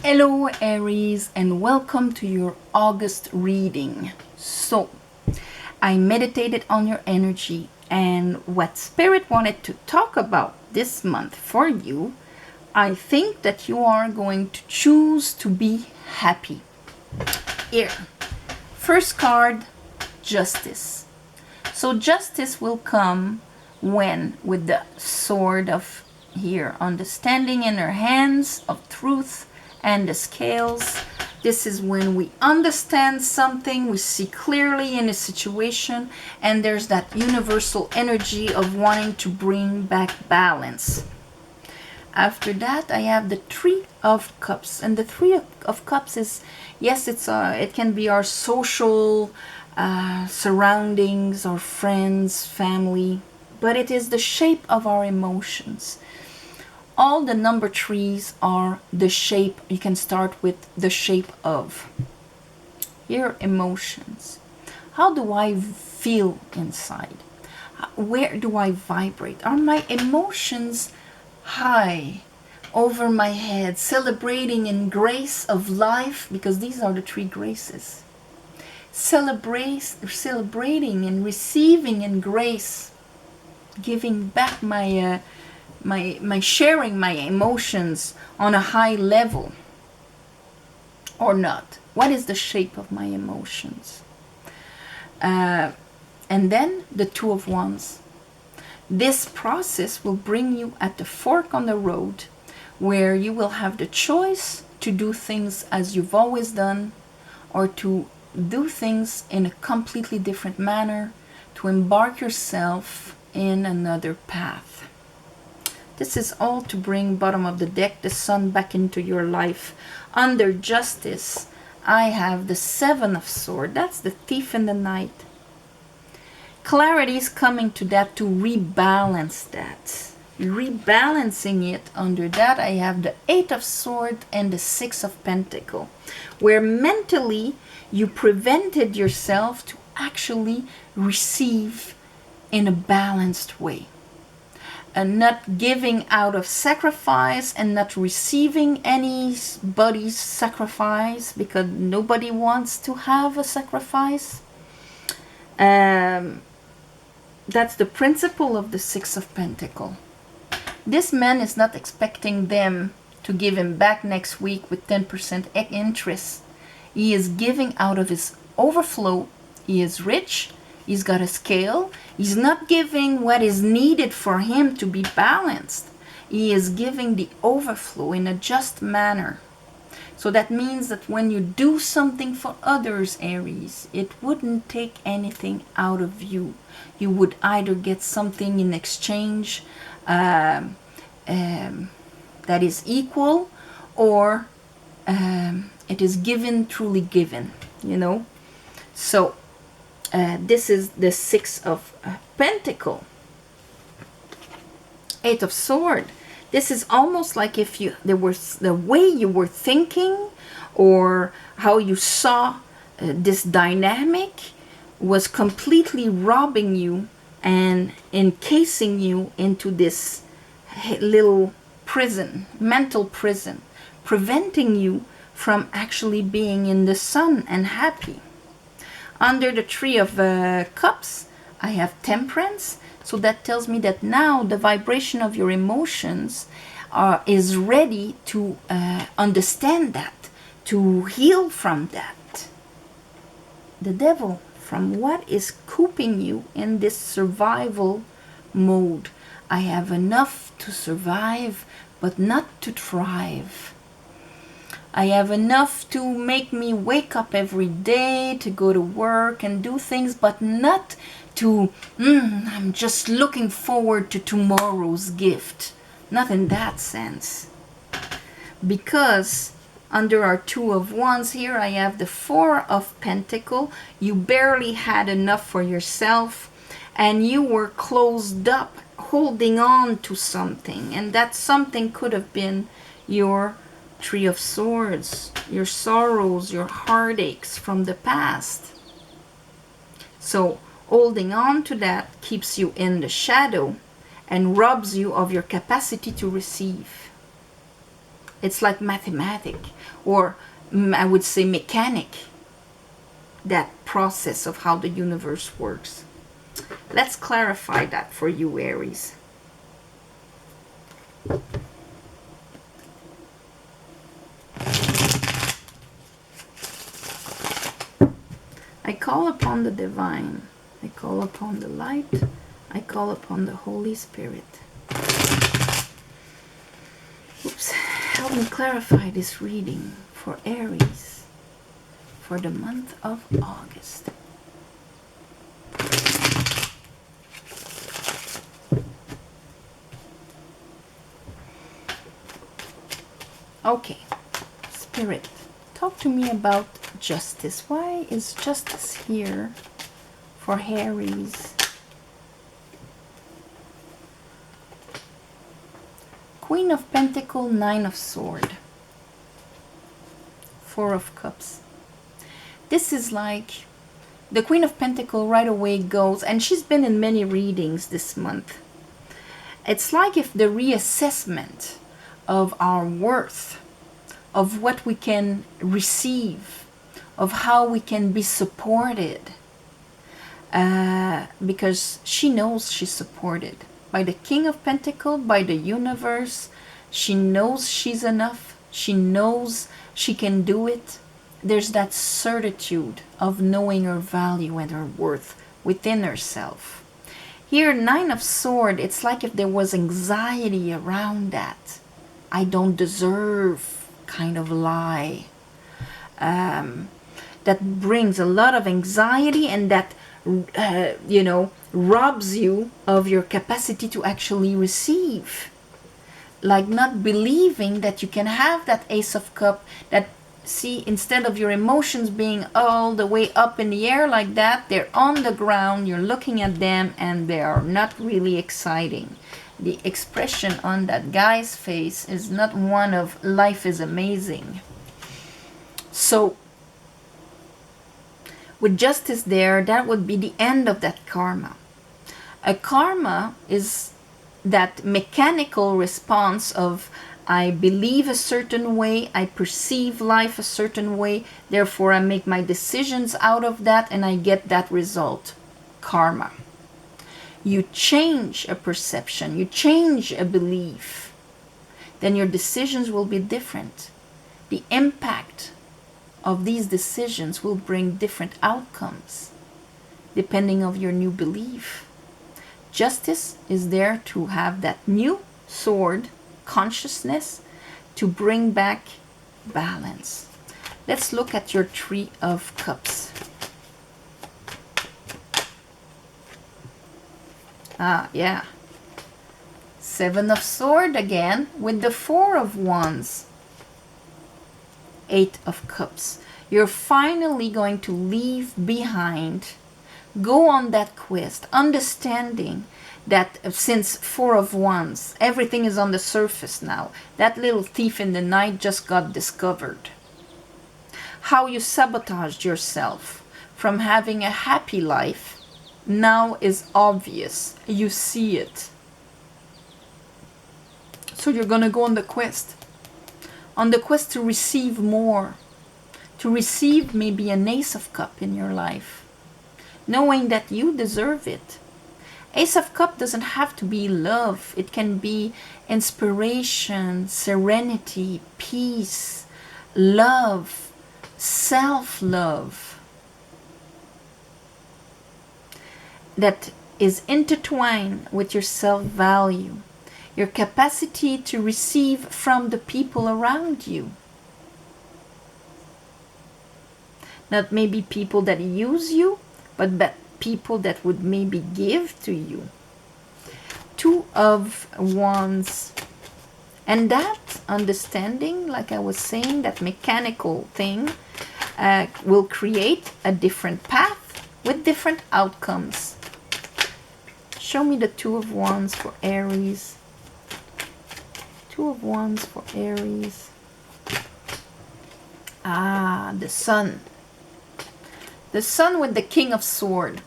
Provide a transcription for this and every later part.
Hello Aries, and welcome to your August reading. So, I meditated on your energy and what Spirit wanted to talk about this month for you. I think that you are going to choose to be happy. Here, first card, Justice. So justice will come when, with the sword of here, understanding in her hands of truth, and the scales. This is when we understand something, we see clearly in a situation, and there's that universal energy of wanting to bring back balance. After that, I have the Three of Cups, and the Three of Cups is, yes, it can be our social surroundings, our friends, family, but it is the shape of our emotions. All the number threes are the shape. You can start with the shape of your emotions. How do I feel inside? Where do I vibrate? Are my emotions high over my head, celebrating in grace of life? Because these are the three graces. Celebrating and receiving in grace, giving back my sharing my emotions on a high level, or not? What is the shape of my emotions? And then the Two of Wands. This process will bring you at the fork on the road where you will have the choice to do things as you've always done, or to do things in a completely different manner, to embark yourself in another path. This is all to bring bottom of the deck, the sun, back into your life. Under Justice, I have the Seven of Swords. That's the thief in the night. Clarity is coming to that, to rebalance that. Rebalancing it. Under that, I have the Eight of Swords and the Six of Pentacles, where mentally you prevented yourself to actually receive in a balanced way. And not giving out of sacrifice and not receiving anybody's sacrifice, because nobody wants to have a sacrifice. That's the principle of the Six of Pentacles. This man is not expecting them to give him back next week with 10% interest. He is giving out of his overflow. He is rich. He's got a scale. He's not giving what is needed for him to be balanced. He is giving the overflow in a just manner. So that means that when you do something for others, Aries, it wouldn't take anything out of you. You would either get something in exchange that is equal, or it is given, truly given, you know. So this is the Six of Pentacles. Eight of Swords. This is almost like if there was the way you were thinking, or how you saw this dynamic was completely robbing you and encasing you into this little prison, mental prison, preventing you from actually being in the sun and happy. Under the Three of Cups, I have Temperance. So that tells me that now the vibration of your emotions is ready to understand that, to heal from that. The Devil, from what is keeping you in this survival mode. I have enough to survive, but not to thrive. I have enough to make me wake up every day, to go to work and do things, but not to, I'm just looking forward to tomorrow's gift. Not in that sense. Because under our Two of Wands here, I have the Four of Pentacles. You barely had enough for yourself, and you were closed up, holding on to something. And that something could have been your Three of Swords, your sorrows, your heartaches from the past. So holding on to that keeps you in the shadow and robs you of your capacity to receive. It's like mathematic, or I would say mechanic, that process of how the universe works. Let's clarify that for you, Aries. I call upon the divine. I call upon the light. I call upon the Holy Spirit. Oops. Help me clarify this reading for Aries for the month of August. Okay, Spirit, talk to me about justice. Why is justice here for Aries? Queen of Pentacles, Nine of Swords, Four of Cups. This is like the Queen of Pentacles right away goes, and she's been in many readings this month. It's like if the reassessment of our worth, of what we can receive, of how we can be supported, because she knows she's supported by the King of Pentacles, by the universe. She knows she's enough. She knows she can do it. There's that certitude of knowing her value and her worth within herself. Here, Nine of Swords, it's like if there was anxiety around that. I don't deserve kind of lie. That brings a lot of anxiety, and that robs you of your capacity to actually receive. Like not believing that you can have that Ace of Cups, that, see, instead of your emotions being all the way up in the air like that, they're on the ground, you're looking at them, and they are not really exciting. The expression on that guy's face is not one of life is amazing. So with justice there, that would be the end of that karma. A karma is that mechanical response of, I believe a certain way, I perceive life a certain way, therefore I make my decisions out of that and I get that result. Karma. You change a perception, you change a belief, then your decisions will be different. The impact of these decisions will bring different outcomes depending on your new belief. Justice is there to have that new sword consciousness to bring back balance. Let's look at your Three of Cups. Yeah. Seven of Swords again with the Four of Wands. Eight of Cups. You're finally going to leave behind, go on that quest, understanding that since Four of Wands, everything is on the surface now. That little thief in the night just got discovered. How you sabotaged yourself from having a happy life now is obvious. You see it. So you're going to go on the quest. On the quest to receive more. To receive maybe an Ace of Cups in your life. Knowing that you deserve it. Ace of Cups doesn't have to be love. It can be inspiration, serenity, peace, love, self-love. That is intertwined with your self-value. Your capacity to receive from the people around you. Not maybe people that use you, but people that would maybe give to you. Two of Wands. And that understanding, like I was saying, that mechanical thing will create a different path with different outcomes. Show me the Two of Wands for Aries. Two of Wands for Aries. The Sun. The Sun with the King of Swords.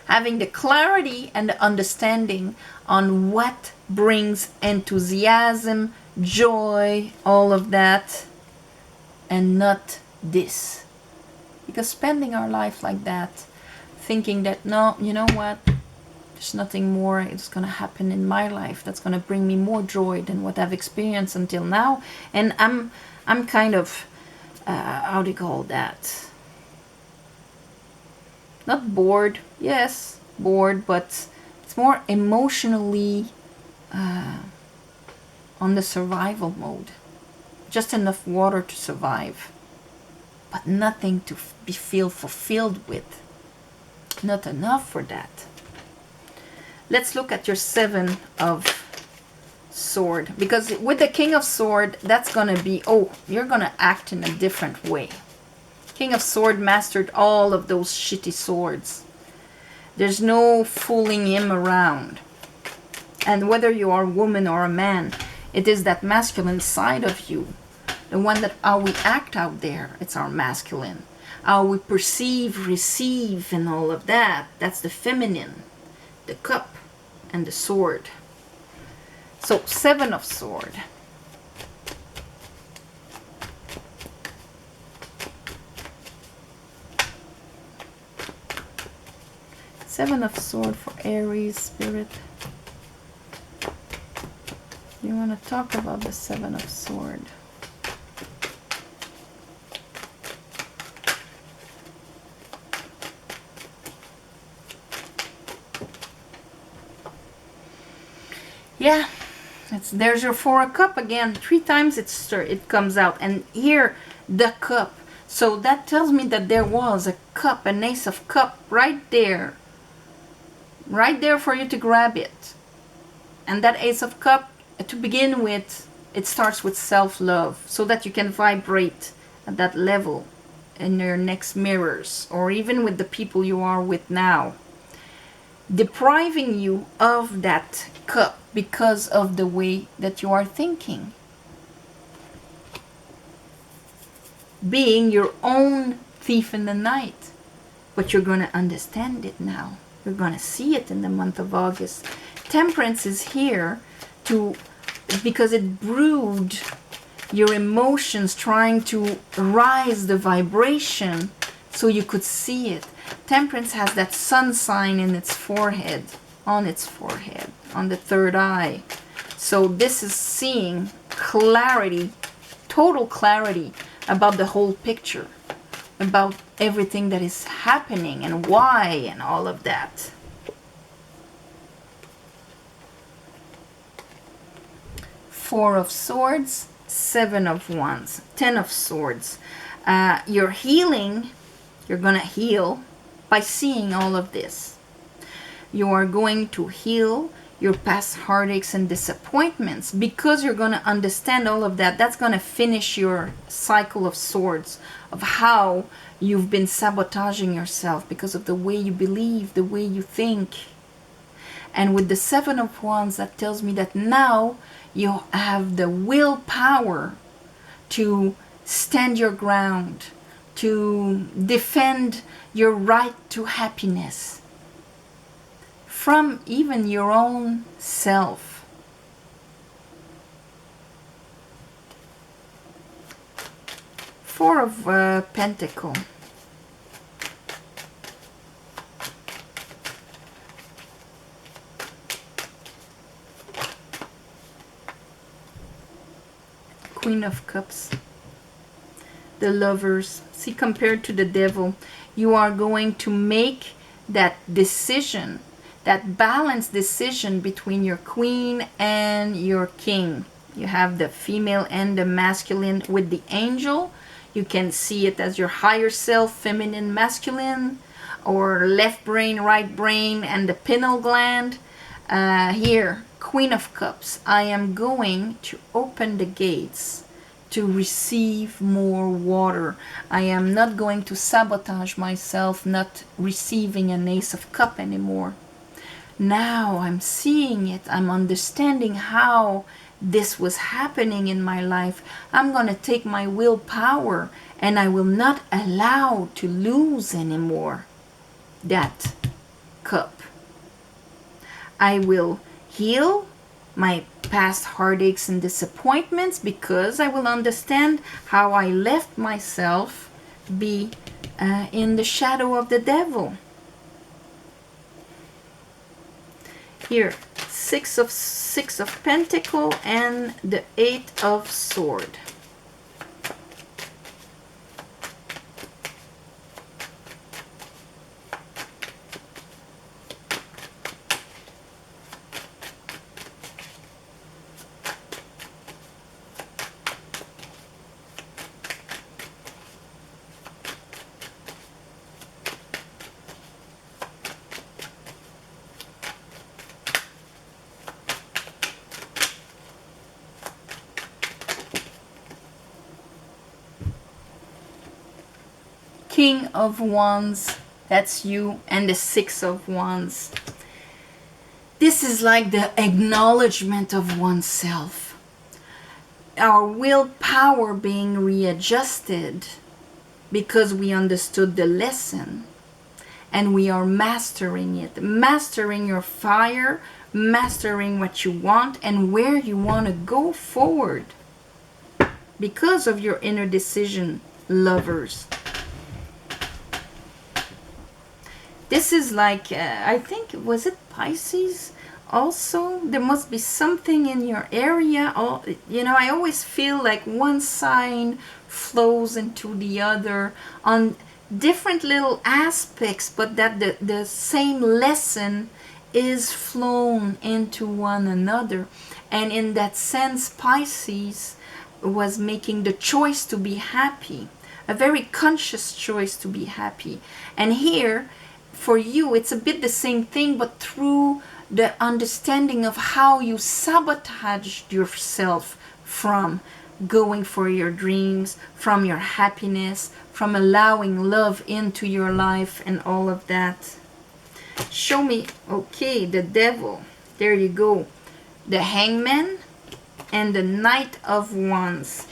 Having the clarity and the understanding on what brings enthusiasm, joy, all of that, and not this. Because spending our life like that, thinking that, no, you know what, there's nothing more it's going to happen in my life that's going to bring me more joy than what I've experienced until now. And I'm kind of, how do you call that? Not bored, yes, bored, but it's more emotionally on the survival mode. Just enough water to survive, but nothing to be feel fulfilled with. Not enough for that. Let's look at your 7 of Sword, because with the King of Sword, that's gonna be, oh, you're gonna act in a different way. King of Sword mastered all of those shitty swords. There's no fooling him around. And whether you are a woman or a man, it is that masculine side of you. The one that how we act out there, it's our masculine. How we perceive, receive, and all of that, that's the feminine. The cup and the sword. So 7 of Sword. Seven of Sword for Aries, Spirit. You want to talk about the 7 of Sword. Yeah, there's your 4 of Cup again. 3 times it comes out. And here, the cup. So that tells me that there was a cup, an Ace of Cup right there. Right there for you to grab it. And that Ace of Cup, to begin with, it starts with self-love. So that you can vibrate at that level in your next mirrors. Or even with the people you are with now. Depriving you of that cup because of the way that you are thinking. Being your own thief in the night. But you're going to understand it now. You're going to see it in the month of August. Temperance is here because it brewed your emotions, trying to rise the vibration so you could see it. Temperance has that sun sign in its forehead, on the 3rd eye. So this is seeing clarity, total clarity about the whole picture, about everything that is happening and why and all of that. Four of Swords, 7 of Wands, 10 of Swords. You're healing, you're gonna heal by seeing all of this. You are going to heal your past heartaches and disappointments because you're going to understand all of that. That's going to finish your cycle of swords, of how you've been sabotaging yourself because of the way you believe, the way you think. And with the 7 of Wands, that tells me that now you have the willpower to stand your ground, to defend your right to happiness from even your own self. Four of Pentacles. Queen of Cups. The Lovers. See, compared to the Devil, you are going to make that decision, that balanced decision between your Queen and your King. You have the female and the masculine. With the Angel, you can see it as your higher self, feminine, masculine, or left brain, right brain, and the pineal gland. Here, Queen of Cups. I am going to open the gates to receive more water. I am not going to sabotage myself, not receiving an Ace of Cup anymore. Now I'm seeing it. I'm understanding how this was happening in my life. I'm going to take my willpower and I will not allow to lose anymore that Cup. I will heal my past heartaches and disappointments because I will understand how I left myself be in the shadow of the devil. Here, six of Pentacle and the 8 of Sword. King of Wands, that's you, and the 6 of Wands. This is like the acknowledgement of oneself. Our willpower being readjusted because we understood the lesson and we are mastering it. Mastering your fire, mastering what you want and where you want to go forward because of your inner decision, lovers. This is like, I think, was it Pisces also? There must be something in your area. You know, I always feel like one sign flows into the other on different little aspects, but that the same lesson is flown into one another. And in that sense, Pisces was making the choice to be happy, a very conscious choice to be happy. And here, for you, it's a bit the same thing, but through the understanding of how you sabotaged yourself from going for your dreams, from your happiness, from allowing love into your life and all of that. Show me, okay, the Devil. There you go. The Hangman and the Knight of Wands.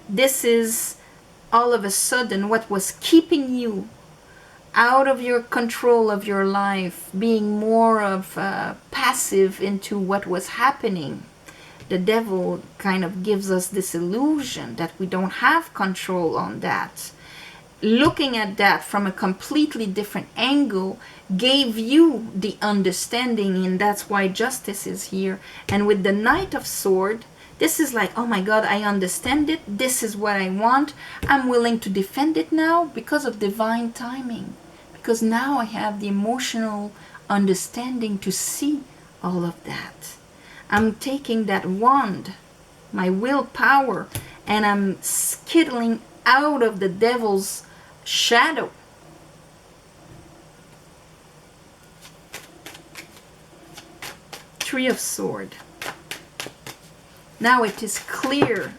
This is all of a sudden what was keeping you out of your control of your life, being more of passive into what was happening. The Devil kind of gives us this illusion that we don't have control on that. Looking at that from a completely different angle gave you the understanding, and that's why justice is here. And with the Knight of Sword, this is like, oh my God, I understand it. This is what I want. I'm willing to defend it now because of divine timing. Because now I have the emotional understanding to see all of that. I'm taking that wand, my willpower, and I'm skittling out of the devil's shadow. Three of Swords. Now it is clear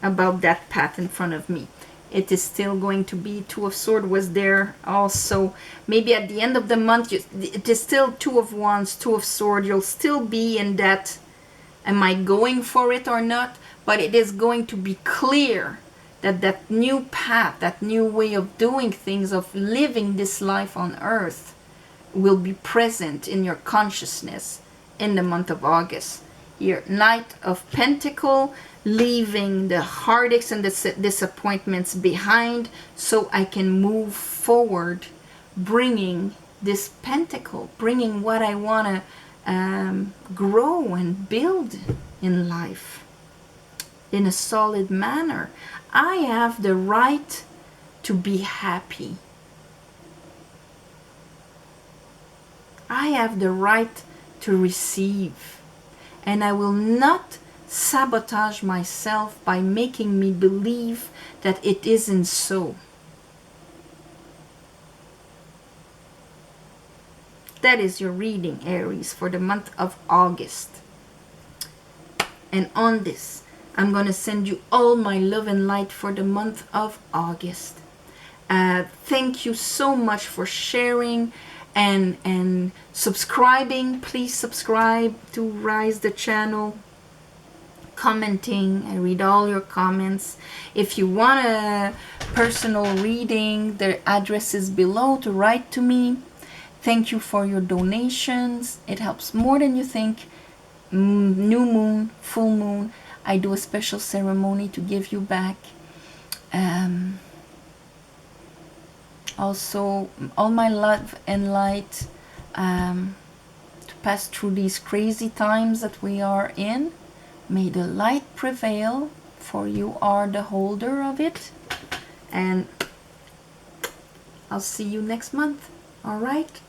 about that path in front of me. It is still going to be Two of Swords was there also. Maybe at the end of the month, it is still Two of Wands, Two of Swords. You'll still be in that, am I going for it or not? But it is going to be clear that that new path, that new way of doing things, of living this life on earth, will be present in your consciousness in the month of August. Your Knight of Pentacle, leaving the heartaches and the disappointments behind so I can move forward, bringing this pentacle, bringing what I want to grow and build in life in a solid manner. I have the right to be happy. I have the right to receive. And I will not sabotage myself by making me believe that it isn't so. That is your reading, Aries, for the month of August. And on this, I'm going to send you all my love and light for the month of August. Thank you so much for sharing and subscribing. Please subscribe to Rise the channel. Commenting, I read all your comments. If you want a personal reading, the address is below to write to me. Thank you for your donations. It helps more than you think. New moon, full moon, I do a special ceremony to give you back. Also, all my love and light to pass through these crazy times that we are in. May the light prevail, for you are the holder of it. And I'll see you next month. All right?